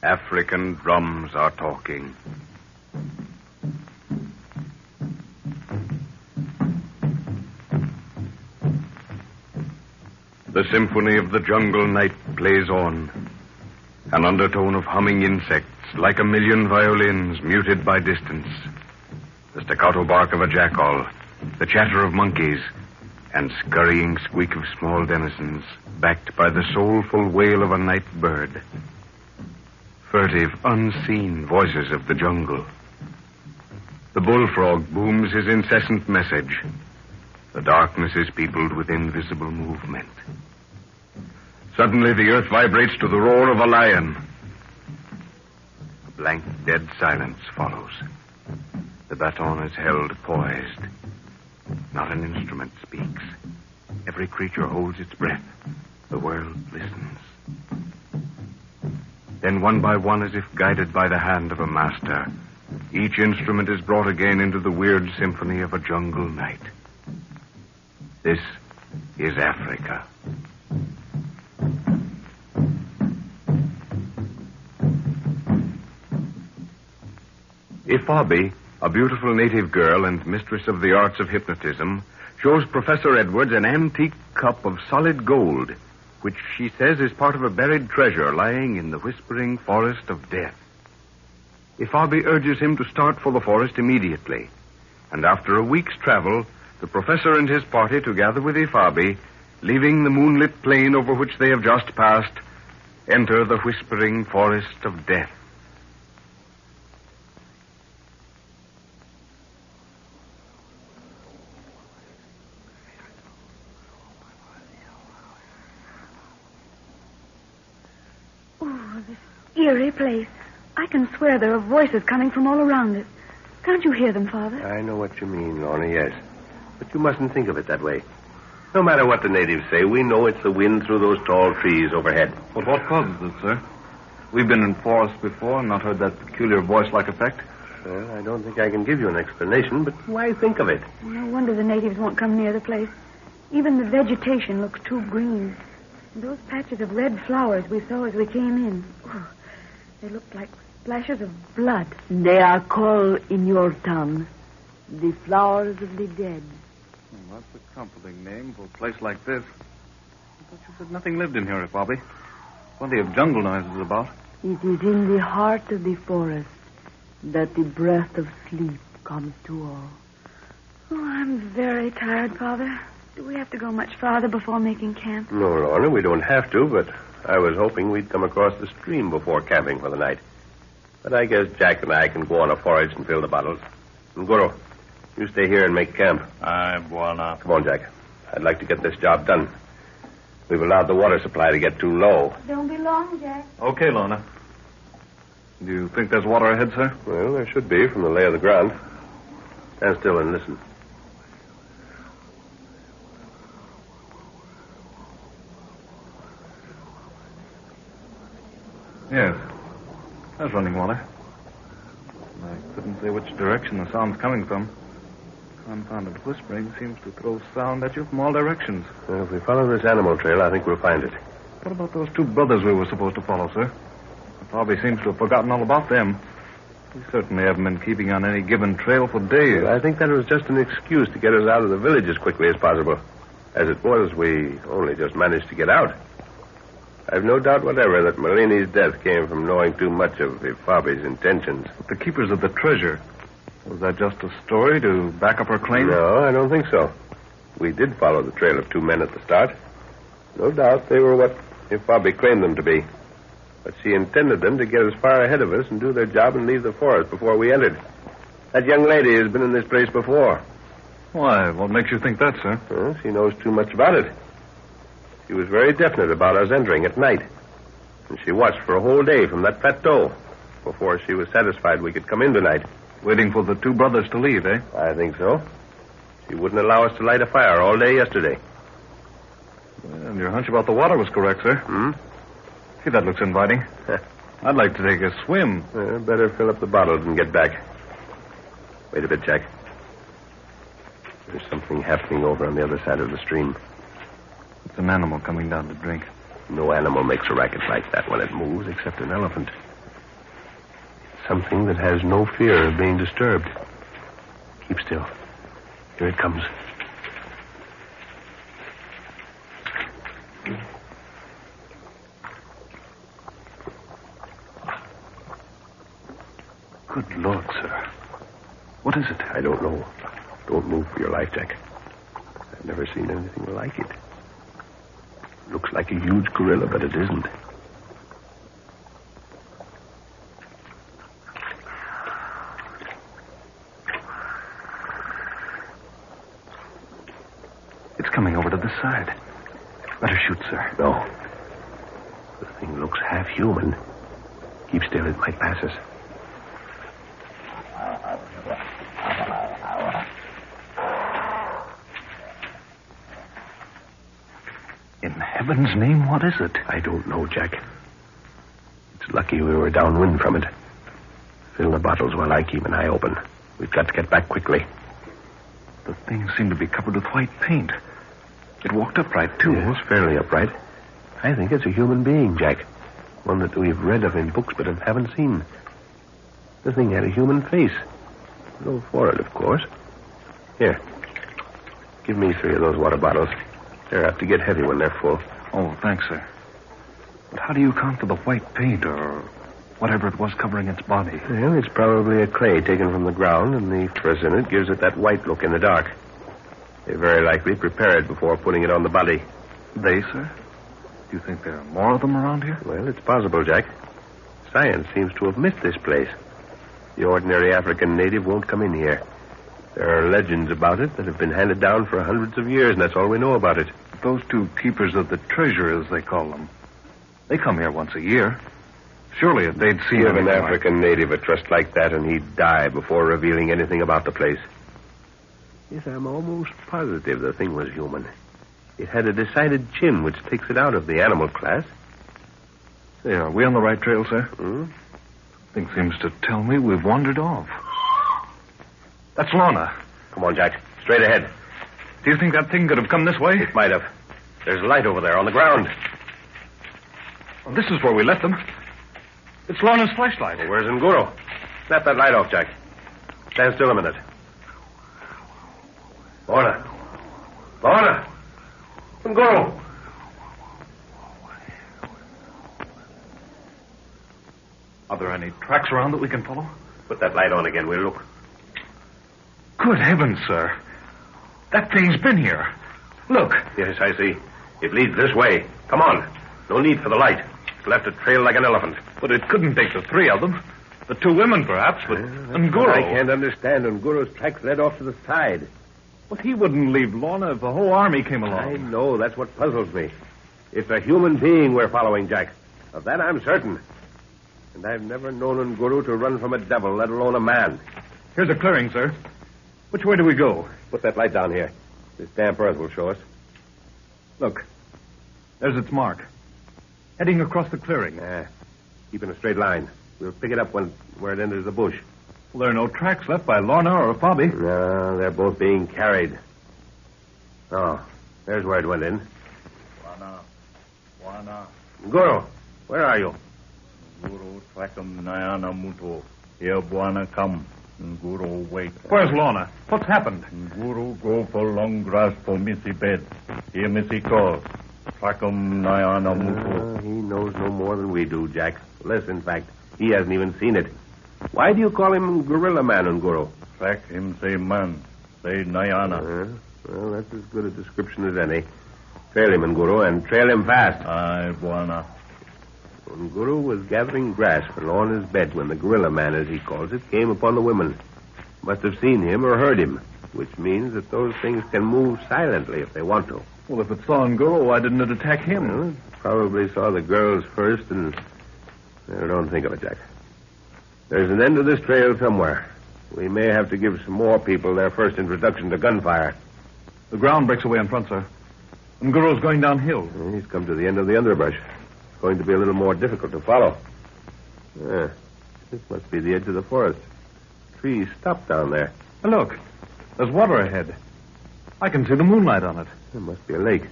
African drums are talking. The symphony of the jungle night plays on. An undertone of humming insects, like a million violins muted by distance. The staccato bark of a jackal, the chatter of monkeys, and scurrying squeak of small denizens, backed by the soulful wail of a night bird. Furtive, unseen voices of the jungle. The bullfrog booms his incessant message. The darkness is peopled with invisible movement. Suddenly the earth vibrates to the roar of a lion. A blank, dead silence follows. The baton is held poised. Not an instrument speaks. Every creature holds its breath. The world listens. Then one by one, as if guided by the hand of a master, each instrument is brought again into the weird symphony of a jungle night. This is Africa. Ifabi, a beautiful native girl and mistress of the arts of hypnotism, shows Professor Edwards an antique cup of solid gold, which she says is part of a buried treasure lying in the whispering forest of death. Ifabi urges him to start for the forest immediately, and after a week's travel, the professor and his party, together with Ifabi, leaving the moonlit plain over which they have just passed, enter the whispering forest of death. Eerie place. I can swear there are voices coming from all around it. Can't you hear them, Father? I know what you mean, Lorna, yes. But you mustn't think of it that way. No matter what the natives say, we know it's the wind through those tall trees overhead. But what causes it, sir? We've been in forests before and not heard that peculiar voice-like effect. Well, I don't think I can give you an explanation, but why think of it? No wonder the natives won't come near the place. Even the vegetation looks too green. And those patches of red flowers we saw as we came in. Oh, they looked like splashes of blood. They are called, in your tongue, the flowers of the dead. Well, that's a comforting name for a place like this. I thought you said nothing lived in here, Bobby. Plenty of jungle noises about. It is in the heart of the forest that the breath of sleep comes to all. Oh, I'm very tired, Father. Do we have to go much farther before making camp? No, Lorna, we don't have to, but I was hoping we'd come across the stream before camping for the night. But I guess Jack and I can go on a forage and fill the bottles. And Guru, you stay here and make camp. Aye, buona. Come on, Jack. I'd like to get this job done. We've allowed the water supply to get too low. Don't be long, Jack. Okay, Lorna. Do you think there's water ahead, sir? Well, there should be from the lay of the ground. Stand still and listen. Yes. There's running water. I couldn't say which direction the sound's coming from. Confounded whispering seems to throw sound at you from all directions. Well, if we follow this animal trail, I think we'll find it. What about those two brothers we were supposed to follow, sir? Bobby seems to have forgotten all about them. We certainly haven't been keeping on any given trail for days. Well, I think that was just an excuse to get us out of the village as quickly as possible. As it was, we only just managed to get out. I've no doubt whatever that Malini's death came from knowing too much of Ifabi's intentions. But the keepers of the treasure, was that just a story to back up her claim? No, I don't think so. We did follow the trail of two men at the start. No doubt they were what Ifabi claimed them to be. But she intended them to get as far ahead of us and do their job and leave the forest before we entered. That young lady has been in this place before. Why, what makes you think that, sir? Well, she knows too much about it. She was very definite about us entering at night. And she watched for a whole day from that plateau before she was satisfied we could come in tonight. Waiting for the two brothers to leave, eh? I think so. She wouldn't allow us to light a fire all day yesterday. Well, your hunch about the water was correct, sir. See, that looks inviting. I'd like to take a swim. Better fill up the bottles and get back. Wait a bit, Jack. There's something happening over on the other side of the stream. It's an animal coming down to drink. No animal makes a racket like that when it moves, except an elephant. something that has no fear of being disturbed. Keep still. Here it comes. Good Lord, sir. What is it? I don't know. Don't move for your life, Jack. I've never seen anything like it. Looks like a huge gorilla, but it isn't. It's coming over to the side. Better shoot, sir. No. The thing looks half human. Keep still. It might pass us. In heaven's name, what is it? I don't know, Jack. It's lucky we were downwind from it. Fill the bottles while I keep an eye open. We've got to get back quickly. The thing seemed to be covered with white paint. It walked upright, too. Yes, fairly upright. I think it's a human being, Jack. One that we've read of in books but haven't seen. The thing had a human face. No forehead, of course. Here. Give me 3 of those water bottles. They're apt to get heavy when they're full. Oh, thanks, sir. But how do you account for the white paint or whatever it was covering its body? Well, it's probably a clay taken from the ground, and the frizz in it gives it that white look in the dark. They very likely prepare it before putting it on the body. They, sir? Do you think there are more of them around here? Well, it's possible, Jack. Science seems to have missed this place. The ordinary African native won't come in here. There are legends about it that have been handed down for hundreds of years, and that's all we know about it. Those 2 keepers of the treasure, as they call them, they come here once a year. Surely if they'd seen Give an anything African native a trust like that, and he'd die before revealing anything about the place. Yes, I'm almost positive the thing was human. It had a decided chin, which takes it out of the animal class. Say, are we on the right trail, sir? Thing seems to tell me we've wandered off. That's Lorna. Come on, Jack. Straight ahead. Do you think that thing could have come this way? It might have. There's light over there on the ground. Well, this is where we left them. It's Lorna's flashlight. Well, where's Nguru? Snap that light off, Jack. Stand still a minute. Lorna. Lorna. Nguru. Are there any tracks around that we can follow? Put that light on again. We'll look. Good heavens, sir. That thing's been here. Look. Yes, I see. It leads this way. Come on. No need for the light. It's left a trail like an elephant. But it couldn't take the 3 of them. The 2 women, perhaps, but Nguru. I can't understand. Nguru's tracks led off to the side. But he wouldn't leave Lorna if the whole army came along. I know. That's what puzzles me. It's a human being we're following, Jack. Of that I'm certain. And I've never known Nguru to run from a devil, let alone a man. Here's a clearing, sir. Which way do we go? Put that light down here. This damp earth will show us. Look. There's its mark. Heading across the clearing. Keep in a straight line. We'll pick it up where it enters the bush. Well, there are no tracks left by Lorna or Bobby. No, they're both being carried. Oh, there's where it went in. Wana. Nguru, where are you? Nguru Trakam Nayana Muto. Here, Buana, come. Nguru, wait. Where's Lorna? What's happened? Nguru, go for long grass for Missy bed. Here, Missy calls. Trakam Nayana Muto. He knows no more than we do, Jack. Less, in fact. He hasn't even seen it. Why do you call him Gorilla Man, Nguru? Track him, say man. Say Nayana. Well, that's as good a description as any. Trail him, Nguru, and trail him fast. Aye, Buana. Nguru was gathering grass for Lorna's bed when the Gorilla Man, as he calls it, came upon the women. Must have seen him or heard him, which means that those things can move silently if they want to. Well, if it saw Nguru, why didn't it attack him? Well, it probably saw the girls first, and don't think of it, Jack. There's an end to this trail somewhere. We may have to give some more people their first introduction to gunfire. The ground breaks away in front, sir. Nguru's going downhill. He's come to the end of the underbrush. It's going to be a little more difficult to follow. This must be the edge of the forest. Trees stop down there. Hey, look. There's water ahead. I can see the moonlight on it. There must be a lake.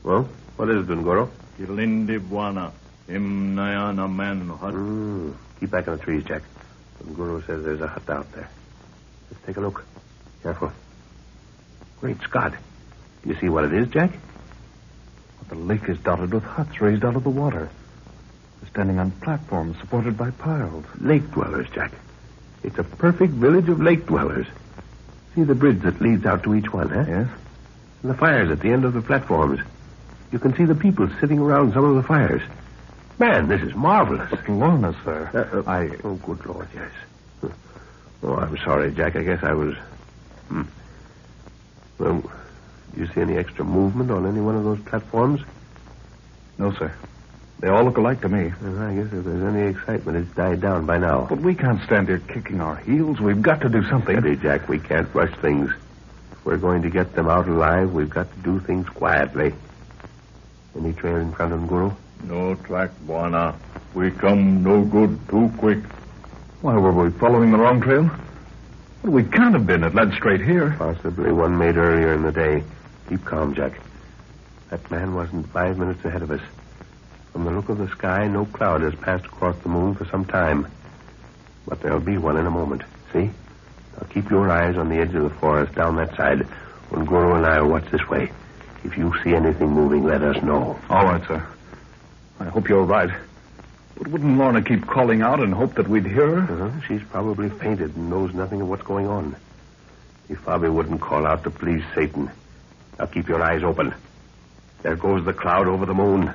Well, what is it, Nguru? Ilindi Buana. Him Nayana man hut. Keep back in the trees, Jack. And Guru says there's a hut out there. Let's take a look. Careful. Great Scott. Do you see what it is, Jack? The lake is dotted with huts raised out of the water. They're standing on platforms supported by piles. Lake dwellers, Jack. It's a perfect village of lake dwellers. See the bridge that leads out to each one, huh? Yes. And the fires at the end of the platforms. You can see the people sitting around some of the fires. Man, this is marvelous. Lorna, sir. Oh, good Lord, yes. Oh, I'm sorry, Jack. I guess I was... Well, do you see any extra movement on any one of those platforms? No, sir. They all look alike to me. Well, I guess if there's any excitement, it's died down by now. But we can't stand here kicking our heels. We've got to do something. Steady, Jack. We can't rush things. If we're going to get them out alive, we've got to do things quietly. Any trail in front of them, Guru? No track, Bwana. We come no good too quick. Why, were we following the wrong trail? Well, we can't have been. It led straight here. Possibly one made earlier in the day. Keep calm, Jack. That man wasn't 5 minutes ahead of us. From the look of the sky, no cloud has passed across the moon for some time. But there'll be one in a moment. See? Now keep your eyes on the edge of the forest down that side. When Guru and I watch this way. If you see anything moving, let us know. All right, sir. I hope you're right. But wouldn't Lorna keep calling out and hope that we'd hear her? She's probably fainted and knows nothing of what's going on. If Bobby wouldn't call out to please Satan. Now keep your eyes open. There goes the cloud over the moon.